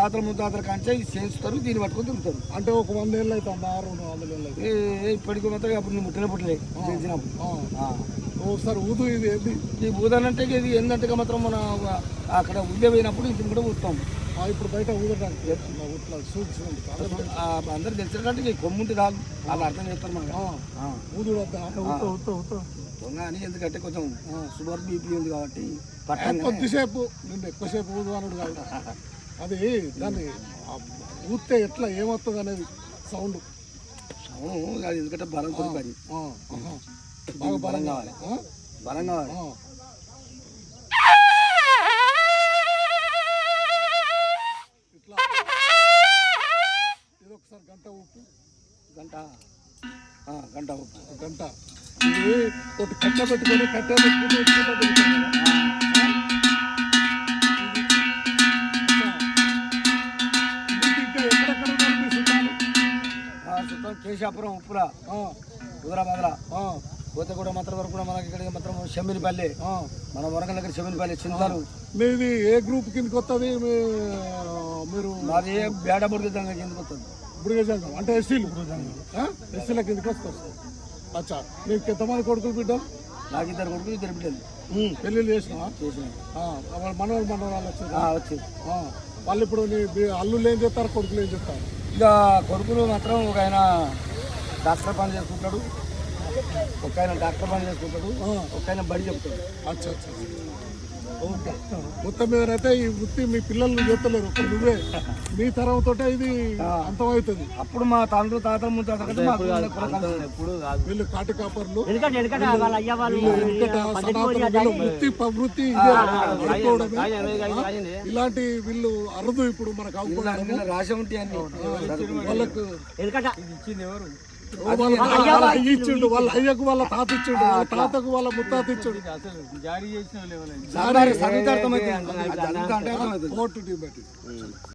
తాతల ముత్తాతల కంటే చేస్తారు, దీన్ని పట్టుకొని తిరుగుతారు. అంటే ఒక 100 ఏళ్ళు అయితే 200 ఏళ్ళు అయితే ఇప్పటికి మాత్రం అప్పుడు నువ్వు పుట్టలే చేసినప్పుడు ఒకసారి ఊదు. ఇది ఏంటి ఈ ఊదనంటే ఇది ఏంటంటే మాత్రం మన అక్కడ ఉద్య పోయినప్పుడు ఇది కూడా ఊతాం. ఇప్పుడు బయట ఊదడానికి అందరు తెలిసినట్టు కొమ్ముంటి కాదు వాళ్ళు అర్థం చేస్తారు మన ఊదు అని. ఎందుకంటే కొంచెం షుగర్ బీపీ ఉంది కాబట్టి కొద్దిసేపు నేను ఎక్కువసేపు ఊదు అనుడు కాదు. అది దాన్ని ఊస్తే ఎట్లా ఏమవుతుంది అనేది సౌండ్ అది ఎందుకంటే బలం కొడుతుంది. బాగా బలం కావాలి, బలం కావాలి. ఇట్లా ఇది ఒకసారి గంట ఉప్పు గంట ఉప్పు గంట ఇది ఒకటి కట్ట పెట్టుకొని కట్ట కేశాపురం ఉప్పుల హుదరాబాద్ల పోతే కూడా మాత్రం వరకు కూడా మనకి ఇక్కడ మాత్రం షమ్మినిపల్లి, మన వరంగల్ దగ్గర షమ్మినిపల్లి చింతలు. మీది ఏ గ్రూప్ కిందకి వస్తుంది? మీరు మాది బేడ బుడిగంగా కిందకి వస్తుంది. బుడిగంగం అంటే ఎస్సీల కిందకి వస్తుంది. అచ్చా, మీకు ఎంతమంది కొడుకులు బిడ్డ? నాకు 2 కొడుకులు 2 బిడ్డలు. పెళ్ళిళ్ళు చేసిన మనవాళ్ళు వచ్చి వాళ్ళు ఇప్పుడు అల్లుళ్ళు ఏం చెప్తారు, కొడుకులు ఏం చెప్తారు? ఇక కొడుకులు మాత్రం ఒక ఆయన డాక్టర్ పని చేసుకుంటాడు, ఒక ఆయన డాక్టర్ పని చేసుకుంటాడు, ఒక ఆయన బడి చెప్తాడు. అచ్చా అచ్చా, ఓకే. మొత్తం మీదనైతే ఈ వృత్తి మీ పిల్లలు చెప్తలేరు, ఒక నువ్వే మీ తరంతో ఇది అంతమవుతుంది. అప్పుడు మా తండ్రి తాతల ముత్తాతలు వీళ్ళు కాటి కాపర్లు, వృత్తి ప్రవృత్తి ఇలాంటి వీళ్ళు అరుదు ఇప్పుడు మనకు రాశి ఉంటాయి. వాళ్ళకు ఇచ్చిండు, వాళ్ళ అయ్యకు వాళ్ళ తాత ఇచ్చిండు, వాళ్ళ తాతకు వాళ్ళ ముత్తాత ఇచ్చిండు. జారీ చేసిన